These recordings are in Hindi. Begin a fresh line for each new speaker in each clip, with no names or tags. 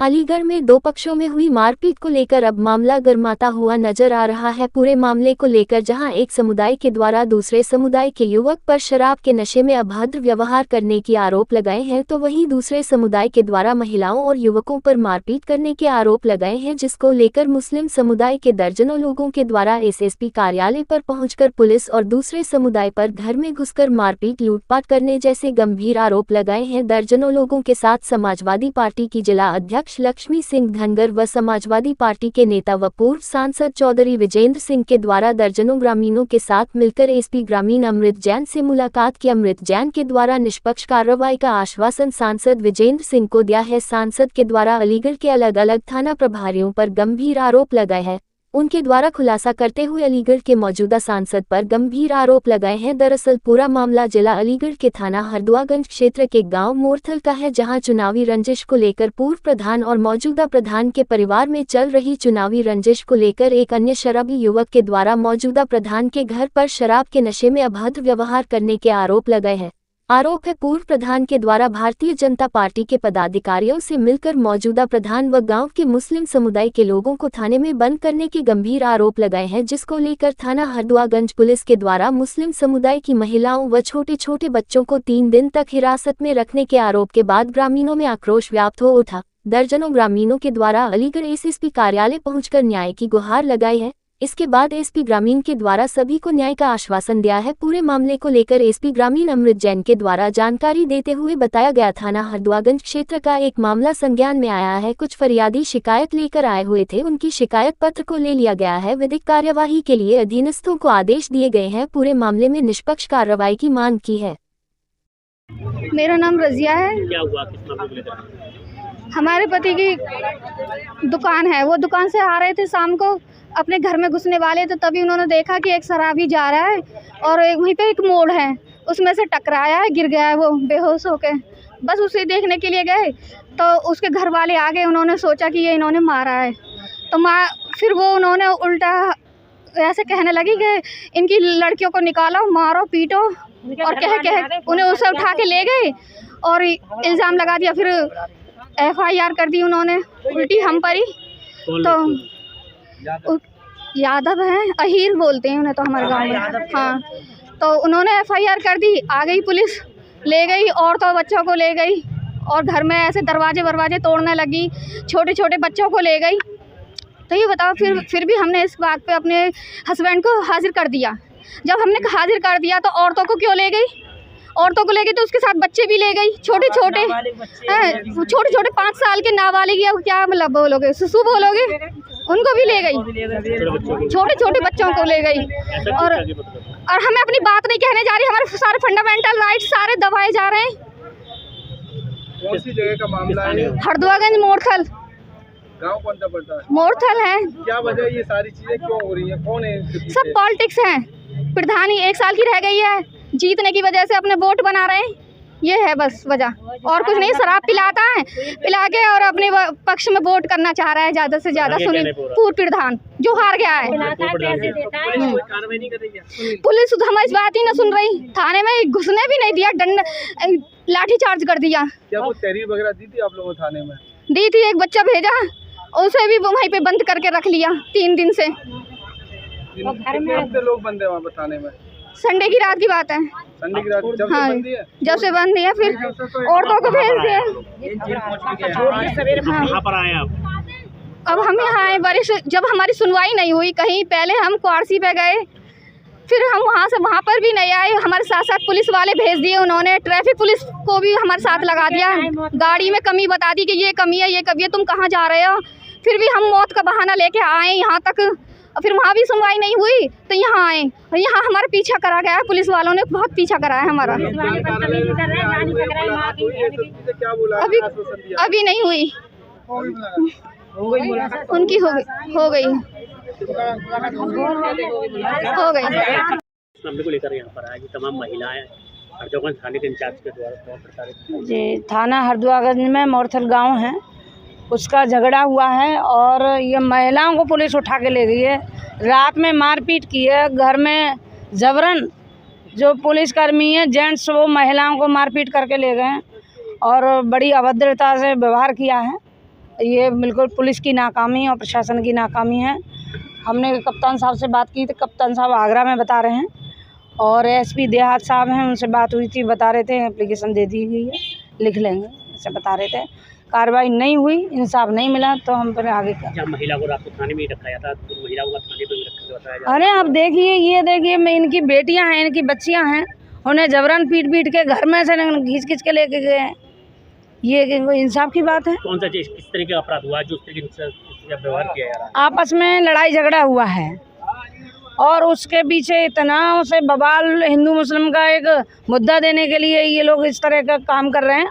अलीगढ़ में दो पक्षों में हुई मारपीट को लेकर अब मामला गर्माता हुआ नजर आ रहा है। पूरे मामले को लेकर जहां एक समुदाय के द्वारा दूसरे समुदाय के युवक पर शराब के नशे में अभद्र व्यवहार करने के आरोप लगाए हैं, तो वहीं दूसरे समुदाय के द्वारा महिलाओं और युवकों पर मारपीट करने के आरोप लगाए हैं, जिसको लेकर मुस्लिम समुदाय के दर्जनों लोगों के द्वारा एसएसपी कार्यालय पर पहुंचकर पुलिस और दूसरे समुदाय पर घर में घुसकर मारपीट लूटपाट करने जैसे गंभीर आरोप लगाए हैं। दर्जनों लोगों के साथ समाजवादी पार्टी की जिला अध्यक्ष लक्ष्मी सिंह धनगर व समाजवादी पार्टी के नेता व पूर्व सांसद चौधरी विजेंद्र सिंह के द्वारा दर्जनों ग्रामीणों के साथ मिलकर एसपी ग्रामीण अमृत जैन से मुलाकात की। अमृत जैन के द्वारा निष्पक्ष कार्रवाई का आश्वासन सांसद विजेंद्र सिंह को दिया है। सांसद के द्वारा अलीगढ़ के अलग अलग थाना प्रभारियों पर गंभीर आरोप लगाए हैं। उनके द्वारा खुलासा करते हुए अलीगढ़ के मौजूदा सांसद पर गंभीर आरोप लगाए हैं। दरअसल पूरा मामला जिला अलीगढ़ के थाना हरदुआगंज क्षेत्र के गांव मोरथल का है, जहां चुनावी रंजिश को लेकर पूर्व प्रधान और मौजूदा प्रधान के परिवार में चल रही चुनावी रंजिश को लेकर एक अन्य शराबी युवक के द्वारा मौजूदा प्रधान के घर पर शराब के नशे में अभद्र व्यवहार करने के आरोप लगाए हैं। आरोप है पूर्व प्रधान के द्वारा भारतीय जनता पार्टी के पदाधिकारियों से मिलकर मौजूदा प्रधान व गांव के मुस्लिम समुदाय के लोगों को थाने में बंद करने के गंभीर आरोप लगाए हैं, जिसको लेकर थाना हरदुआगंज पुलिस के द्वारा मुस्लिम समुदाय की महिलाओं व छोटे छोटे बच्चों को 3 दिन तक हिरासत में रखने के आरोप के बाद ग्रामीणों में आक्रोश व्याप्त हो उठा। दर्जनों ग्रामीणों के द्वारा अलीगढ़ एसएसपी कार्यालय पहुंचकर न्याय की गुहार लगाई है। इसके बाद एसपी ग्रामीण के द्वारा सभी को न्याय का आश्वासन दिया है। पूरे मामले को लेकर एसपी ग्रामीण अमृत जैन के द्वारा जानकारी देते हुए बताया गया, थाना हरदुआगंज क्षेत्र का एक मामला संज्ञान में आया है। कुछ फरियादी शिकायत लेकर आए हुए थे, उनकी शिकायत पत्र को ले लिया गया है। विधिक कार्यवाही के लिए अधीनस्थों को आदेश दिए गए हैं। पूरे मामले में निष्पक्ष कार्रवाई की मांग की है।
मेरा नाम रजिया है।
क्या हुआ? किस मामले को लेकर?
हमारे पति की दुकान है, वो दुकान से आ रहे थे, शाम को अपने घर में घुसने वाले थे, तभी उन्होंने देखा कि एक शराबी जा रहा है और वहीं पे एक मोड़ है, उसमें से टकराया है, गिर गया है वो बेहोश होके। बस उसे देखने के लिए गए तो उसके घर वाले आ गए। उन्होंने सोचा कि ये इन्होंने मारा है, तो फिर वो उन्होंने उल्टा ऐसे कहने लगी कि इनकी लड़कियों को निकालो, मारो, पीटो, और कह उन्हें उसे उठा के ले गए और इल्ज़ाम लगा दिया। फिर FIR कर दी उन्होंने, उल्टी हम पर ही। तो यादव हैं, अहीर बोलते हैं उन्हें तो हमारे गांव में। हाँ, तो उन्होंने FIR कर दी। आ गई पुलिस, ले गई औरतों बच्चों को ले गई और घर में ऐसे दरवाजे तोड़ने लगी, छोटे छोटे बच्चों को ले गई। तो ये बताओ, फिर भी हमने इस बात पे अपने हस्बैंड को हाजिर कर दिया। जब हमने हाजिर कर दिया तो औरतों को क्यों ले गई? औरतों को ले गई तो उसके साथ बच्चे भी ले गई, छोटे छोटे 5 साल के नाबालिग, या क्या मतलब बोलोगे, शिशु बोलोगे, उनको भी ले गई, छोटे छोटे बच्चों को ले गई। और हमें अपनी बात नहीं कहने जा रही, हमारे सारे फंडामेंटल राइट्स सारे दबाए जा रहे हैं।
कौन सी जगह का मामला है?
हरदुआगंज मोरथल।
गांव कौन सा पड़ता है?
मोरथल है।
क्या वजह ये सारी चीजें क्यों हो रही है? कौन है?
सब पॉलिटिक्स है। प्रधान ही 1 साल की रह गई है, जीतने की वजह से अपने वोट बना रहे हैं, ये है बस वजह, और कुछ नहीं। शराब पिलाता है, पिला के और अपने पक्ष में वोट करना चाह रहा है ज़्यादा से ज़्यादा। सुनील पूर्व प्रधान जो हार गया है। पुलिस हमारी बात ही ना सुन रही, थाने में घुसने भी नहीं दिया, लाठी चार्ज कर दिया।
क्या वो तहरीर वगैरह दी थी आप लोगों थाने में?
दी थी, एक बच्चा भेजा, उसे भी वहीं पे बंद करके रख लिया 3 दिन से।
कितने लोग बंद है वहाँ पर थाने में?
संडे की रात की बात है।
संडे की रात जब
हाँ,
से बंद है?
जब से बंद है, फिर औरतों को भेज दिया।
कहाँ पर आए आप?
अब हम यहाँ आए जब हमारी सुनवाई नहीं हुई कहीं, पहले हम क्वारसी पे गए, फिर हम वहाँ पर भी नहीं आए। हमारे साथ साथ पुलिस वाले भेज दिए उन्होंने, ट्रैफिक पुलिस को भी हमारे साथ लगा दिया। गाड़ी में कमी बता दी कि ये कमी है, ये कमी है, तुम कहाँ जा रहे हो। फिर भी हम मौत का बहाना लेके आए यहाँ तक, और फिर वहाँ भी सुनवाई नहीं हुई तो यहाँ आए, और यहाँ हमारा पीछा करा गया है, पुलिस वालों ने बहुत पीछा करा है हमारा। अभी नहीं हुई, उनकी हो गई।
मामले को लेकर यहाँ पर आए कि तमाम महिलाएं हरदुआगंज थाने के इंचार्ज के द्वारा प्रताड़ित।
जी, थाना हरदुआगंज में मोरथल गांव है, उसका झगड़ा हुआ है और ये महिलाओं को पुलिस उठा के ले गई है। रात में मारपीट की है, घर में जबरन जो पुलिसकर्मी है जेंट्स, वो महिलाओं को मारपीट करके ले गए और बड़ी अभद्रता से व्यवहार किया है। ये बिल्कुल पुलिस की नाकामी और प्रशासन की नाकामी है। हमने कप्तान साहब से बात की तो कप्तान साहब आगरा में बता रहे हैं, और एसपी देहात साहब हैं, उनसे बात हुई थी, बता रहे थे एप्लीकेशन दे दी गई है, लिख लेंगे, ऐसे बता रहे थे। कार्रवाई नहीं हुई, इंसाफ नहीं मिला तो हम फिर आगे
जब महिला को रात को थाने में ही रखा जाता, तो महिला को थाने पे भी रखा बताया जाता।
अरे आप देखिए, ये देखिए, मैं इनकी बेटियां हैं, इनकी बच्चियां हैं, उन्हें जबरन पीट पीट के घर में से खींच के लेके गए हैं। ये कोई इंसाफ की बात है?
कौन सा चीज किस तरह का अपराध हुआ जो उस तरीके से व्यवहार किया जा रहा है?
आपस में लड़ाई झगड़ा हुआ है और उसके पीछे इतना उसे बवाल हिंदू मुस्लिम का एक मुद्दा देने के लिए ये लोग इस तरह का काम कर रहे हैं,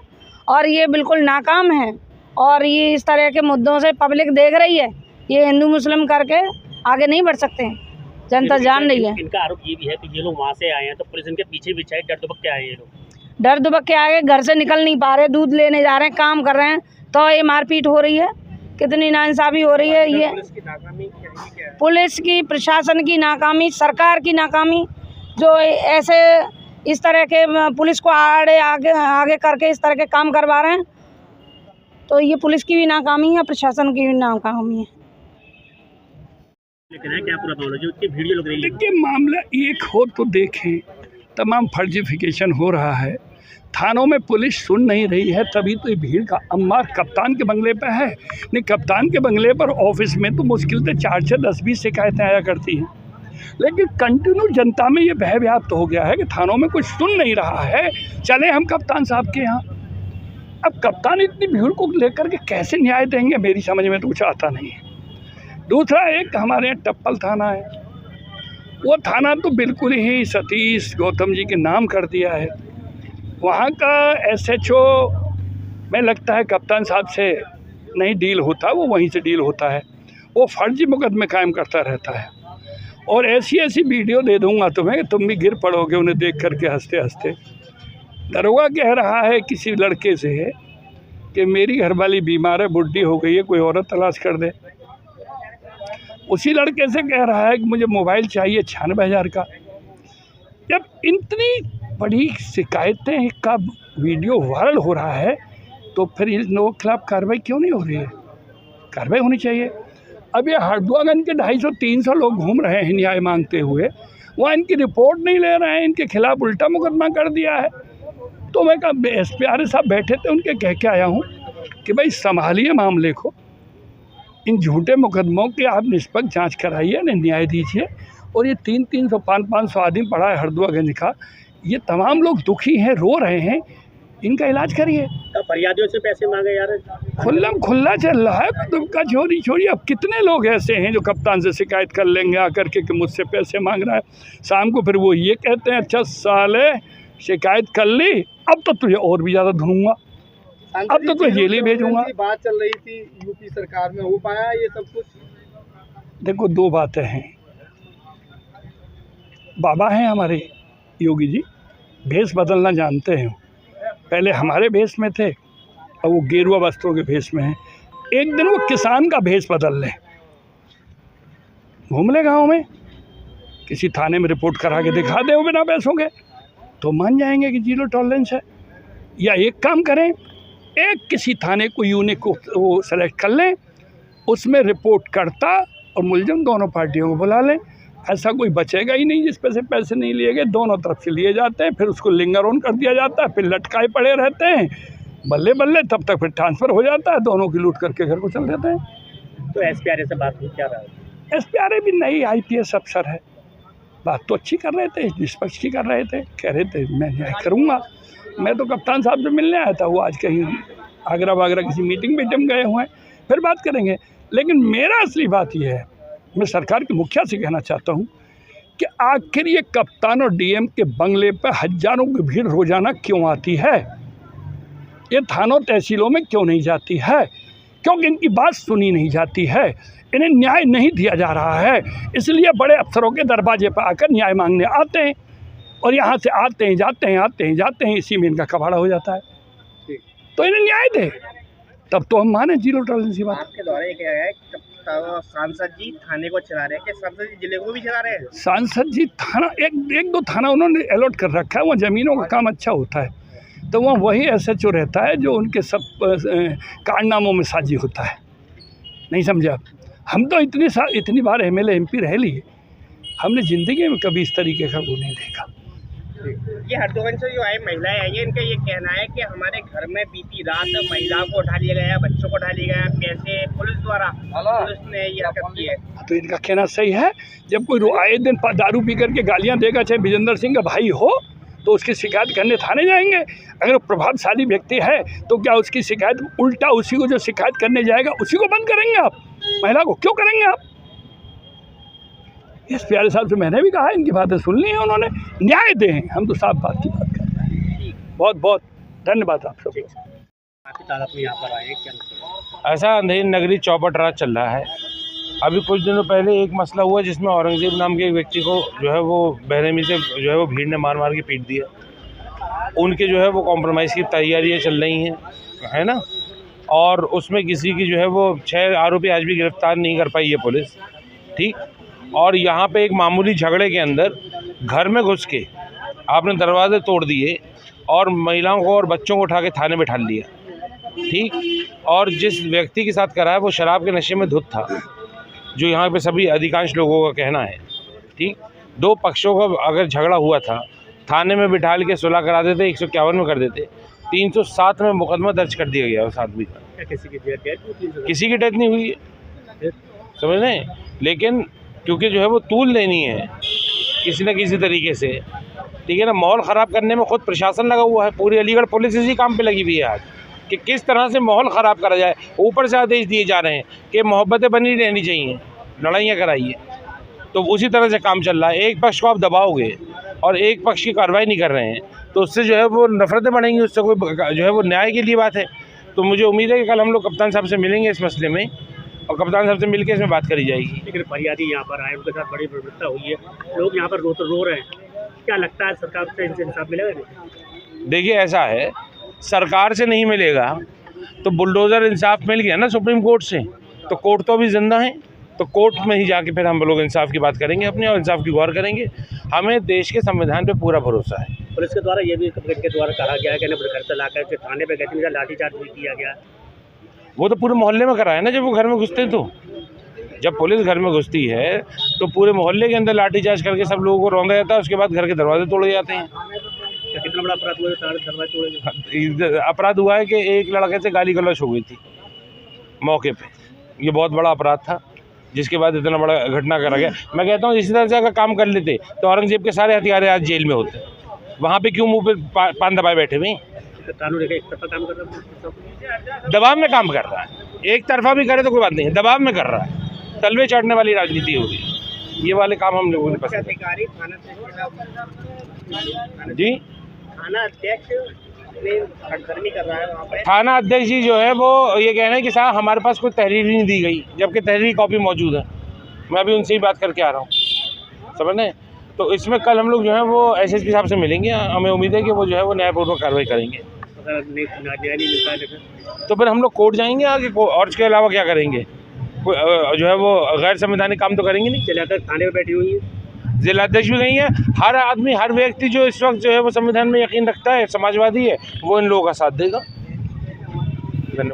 और ये बिल्कुल नाकाम है। और ये इस तरह के मुद्दों से पब्लिक देख रही है, ये हिंदू मुस्लिम करके आगे नहीं बढ़ सकते हैं, जनता जान रही है।
इनका आरोप ये भी है कि ये लोग वहाँ से आए हैं तो पुलिस इनके पीछे भी चाहे डर दुबक के आए हैं। ये लोग
डर दुबक के आगे घर से निकल नहीं पा रहे, दूध लेने जा रहे हैं, काम कर रहे हैं, तो ये मारपीट हो रही है। कितनी नाइंसाफ़ी हो रही है। ये
पुलिस की नाकामी क्या है?
पुलिस की, प्रशासन की नाकामी, सरकार की नाकामी, जो ऐसे इस तरह के पुलिस को आगे करके इस तरह के काम करवा रहे हैं, तो ये पुलिस की भी नाकामी है, प्रशासन की भी नाकामी है।
लेकिन है क्या पूरा मामला जो इतनी वीडियो लग रही है?
देखिए, मामला एक हो तो देखें, तमाम फर्जिफिकेशन हो रहा है, थानों में पुलिस सुन नहीं रही है, तभी तो ये भीड़ का अम्मार कप्तान के बंगले पे है। नहीं, कप्तान के बंगले पर ऑफिस में तो मुश्किल से 4 से 10-20 शिकायतें आया करती हैं, लेकिन कंटिन्यू जनता में ये भय व्याप्त हो गया है कि थानों में कुछ सुन नहीं रहा है। चले हम कप्तान साहब के यहाँ, अब कप्तान इतनी भीड़ को लेकर के कैसे न्याय देंगे, मेरी समझ में तो कुछ आता नहीं है। दूसरा, एक हमारे यहाँ टप्पल थाना है, वो थाना तो बिल्कुल ही सतीश गौतम जी के नाम कर दिया है। वहाँ का SHO में लगता है कप्तान साहब से नहीं डील होता, वो वहीं से डील होता है, वो फर्जी मुकदमे कायम करता रहता है। और ऐसी वीडियो दे दूंगा तुम्हें कि तुम भी गिर पड़ोगे उन्हें देख करके हंसते हंसते। दरोगा कह रहा है किसी लड़के से कि मेरी घरवाली बीमार है, बुढ़ी हो गई है, कोई औरत तलाश कर दे। उसी लड़के से कह रहा है कि मुझे मोबाइल चाहिए 96,000 का। जब इतनी बड़ी शिकायतें का वीडियो वायरल हो रहा है तो फिर इन लोगों के खिलाफ कार्रवाई क्यों नहीं हो रही है? कार्रवाई होनी चाहिए। अब ये हरदुआगंज के 250-300 लोग घूम रहे हैं न्याय मांगते हुए, वहाँ इनकी रिपोर्ट नहीं ले रहे हैं, इनके खिलाफ उल्टा मुकदमा कर दिया है। तो मैं कहा SP आर्य साहब बैठे थे, उनके कह के आया हूँ कि भाई संभालिए मामले को, इन झूठे मुकदमों की आप निष्पक्ष जांच कराइए, न्याय दीजिए। और ये 300-300, 500-500 आदमी पड़ा है हरदुआगंज का, ये तमाम लोग दुखी हैं, रो रहे हैं, इनका इलाज करिए।
तो फरियादियों से पैसे मांगे जा रहे हैं,
खुला चल रहा है, दुबका चोरी छोड़िए। अब कितने लोग ऐसे हैं जो कप्तान से शिकायत कर लेंगे आकर के कि मुझसे पैसे मांग रहा है, शाम को फिर वो ये कहते हैं अच्छा साले शिकायत कर ली, अब तो तुझे और भी ज़्यादा ढूंढूंगा, अब तो तुझे जेल ही भेजूंगा।
बात चल रही थी यूपी सरकार में, हो पाया ये सब कुछ?
देखो, 2 बातें हैं। बाबा हैं हमारे योगी जी, भेष बदलना जानते हैं। पहले हमारे भेष में थे, अब वो गेरुआ वस्त्रों के भेष में हैं। एक दिन वो किसान का भेष बदल लें, घूम ले गाँव में, किसी थाने में रिपोर्ट करा के दिखा दे वो बिना पैसों के, तो मान जाएंगे कि 0 टॉलरेंस है। या एक काम करें, एक किसी थाने को यूनिक को वो सेलेक्ट कर लें, उसमें रिपोर्ट करता और मुलजिम दोनों पार्टियों को बुला लें। ऐसा कोई बचेगा ही नहीं जिस पे से पैसे नहीं लिए गए, दोनों तरफ से लिए जाते हैं, फिर उसको लिंगर ऑन कर दिया जाता है, फिर लटकाए पड़े रहते हैं, बल्ले बल्ले तब तक फिर ट्रांसफ़र हो जाता है, दोनों की लूट करके घर को चल देते हैं।
तो SP आर्य से बात हुई, क्या रहा है?
SP आर्य भी नई IPS अफसर है, बात तो अच्छी कर रहे थे, निष्पक्ष की कर रहे थे, कह रहे थे मैं न्याय करूँगा। मैं तो कप्तान साहब से मिलने आया था, वो आज कहीं आगरा वागरा किसी मीटिंग में जम गए हुए हैं, फिर बात करेंगे। लेकिन मेरा असली बात यह है, मैं सरकार के मुखिया से कहना चाहता हूँ कि आखिर ये कप्तान और DM के बंगले पर हजारों की भीड़ रोजाना क्यों आती है? ये थानों तहसीलों में क्यों नहीं जाती है? क्योंकि इनकी बात सुनी नहीं जाती है, इन्हें न्याय नहीं दिया जा रहा है, इसलिए बड़े अफसरों के दरवाजे पर आकर न्याय मांगने आते हैं, और यहाँ से आते हैं जाते हैं, इसी में इनका कबाड़ा हो जाता है। तो इन्हें न्याय दे, तब तो हम माने 0 टॉलरेंस की बात।
आपके द्वारा ये क्या है, सांसद जी थाने को चला रहे हैं कि सांसद जी जिले को भी चला रहे हैं?
सांसद जी थाना, एक 2 थाना उन्होंने अलॉट कर रखा है, वहाँ ज़मीनों का काम अच्छा होता है, तो वहाँ वही SHO रहता है जो उनके सब कारनामों में साझी होता है। नहीं समझे आप? हम तो इतनी बार MLA MP रह लिए, हमने ज़िंदगी में कभी इस तरीके का वो नहीं देखा।
ये हरदोई से जो आए महिलाएं आई हैं, इनका ये कहना है कि हमारे घर में बीती रात महिलाओं को उठा लिया गया, बच्चों को उठा लिया गया, कैसे पुलिस द्वारा पुलिस ने ये हरकत की है।
तो इनका कहना सही है। जब कोई आए दिन दारू पी करके गालियाँ देगा, चाहे विजेंद्र सिंह का भाई हो, तो उसकी शिकायत करने थाने जाएंगे। अगर वो प्रभावशाली व्यक्ति है तो क्या उसकी शिकायत उल्टा उसी को जो शिकायत करने जाएगा उसी को बंद करेंगे आप? महिला को क्यों करेंगे आप? इस प्यारे साहब से मैंने भी कहा, इनकी बातें सुन ली हैं उन्होंने, न्याय दें। हम तो साफ बात की बात कर रहे हैं। बहुत बहुत धन्यवाद आप सबको।
काफ़ी तादाद में यहाँ पर आए हैं, क्या
ऐसा अंधेरी नगरी चौपट राज चल रहा है। अभी कुछ दिनों पहले एक मसला हुआ जिसमें औरंगजेब नाम के एक व्यक्ति को जो है वो बेरहमी से जो है वो भीड़ ने मार मार के पीट दिया। उनके जो है वो कॉम्प्रोमाइज़ की तैयारियाँ चल रही हैं, है ना। और उसमें किसी की जो है वो 6 आरोपी आज भी गिरफ्तार नहीं कर पाई है पुलिस, ठीक। और यहाँ पे एक मामूली झगड़े के अंदर घर में घुस के आपने दरवाजे तोड़ दिए और महिलाओं को और बच्चों को उठा के थाने में ढाल लिया, ठीक। और जिस व्यक्ति के साथ करा है वो शराब के नशे में धुत था, जो यहाँ पे सभी अधिकांश लोगों का कहना है, ठीक। 2 पक्षों का अगर झगड़ा हुआ था, थाने में बिठाल के सुलह करा देते, 151 में कर देते, 307 में मुकदमा दर्ज कर दिया गया उस आदमी का। किसी की डेथ नहीं हुई है, समझ रहे। लेकिन क्योंकि जो है वो तूल लेनी है किसी न किसी तरीके से, ठीक है ना। माहौल ख़राब करने में खुद प्रशासन लगा हुआ है, पूरी अलीगढ़ पुलिस इसी काम पे लगी हुई है आज कि किस तरह से माहौल ख़राब करा जाए। ऊपर से आदेश दिए जा रहे हैं कि मोहब्बतें बनी रहनी चाहिए, लड़ाइयाँ कराइए, तो उसी तरह से काम चल रहा है। एक पक्ष को आप दबाओगे और एक पक्ष की कार्रवाई नहीं कर रहे हैं तो उससे जो है वो नफरतें बढ़ेंगी, उससे कोई जो है वो न्याय के लिए बात है। तो मुझे उम्मीद है कि कल हम लोग कप्तान साहब से मिलेंगे इस मसले में और कप्तान साहब से मिलकर इसमें बात करी जाएगी।
लेकिन फरियादी यहाँ पर आए, उनके साथ बड़ी प्रवृत्ता हुई है, लोग यहाँ पर रो रहे हैं, क्या लगता है सरकार से इनसे इंसाफ मिलेगा?
देखिए ऐसा है, सरकार से नहीं मिलेगा तो बुलडोज़र इंसाफ मिल गया ना सुप्रीम कोर्ट से, तो कोर्ट तो अभी जिंदा है, तो कोर्ट में ही जाके फिर हम लोग इंसाफ की बात करेंगे अपने और इंसाफ की गौर करेंगे। हमें देश के संविधान पे पूरा भरोसा है।
पुलिस के द्वारा ये भी के द्वारा कहा गया है कि घर से ला कर थाने पे गए थे, लाठीचार्ज भी किया गया।
वो तो पूरे मोहल्ले में करा है ना, जब वो घर में घुसते तो। जब पुलिस घर में घुसती है तो पूरे मोहल्ले के अंदर लाठीचार्ज करके सब लोगों को रौंदा जाता है, उसके बाद घर के दरवाजे तोड़े जाते हैं।
कितना बड़ा अपराध हुआ, दरवाजे तोड़े?
अपराध हुआ है कि एक लड़के से गाली गलौच हो गई थी मौके पे, ये बहुत बड़ा अपराध था जिसके बाद इतना बड़ा घटना करा गया। मैं कहता हूँ इसी तरह से अगर काम कर लेते तो औरंगजेब के सारे हथियार आज जेल में होते, वहाँ पे क्यों मुँह पे पान दबाए बैठे हुए? दबाव में काम कर रहा है, एक तरफा भी करे तो कोई बात नहीं है, दबाव में कर रहा है, तलवे चढ़ने वाली राजनीति हो गई। ये वाले काम हम लोगों ने पसंद जी।
थाना अध्यक्ष हड़कर्मी कर रहा है वहाँ पे।
थाना अध्यक्ष जी जो है वो ये कह रहे हैं कि साहब हमारे पास कोई तहरीर नहीं दी गई, जबकि तहरीर कॉपी मौजूद है। मैं अभी उनसे ही बात करके आ रहा हूँ, समझ लें। तो इसमें कल हम लोग जो है वो SSP साहब से मिलेंगे, हमें उम्मीद है कि वो जो है वो न्यायपूर्वक कार्रवाई करेंगे।
अगर न्याय नहीं मिलता है
तो फिर हम लोग कोर्ट जाएंगे आगे, और इसके अलावा क्या करेंगे? जो है वो गैर संवैधानिक काम तो करेंगे नहीं।
चलाकर थाने में बैठी हुई है,
जिलाध्यक्ष भी गई है। हर आदमी, हर व्यक्ति जो इस वक्त जो है वो संविधान में यकीन रखता है, समाजवादी है, वो इन लोगों का साथ देगा।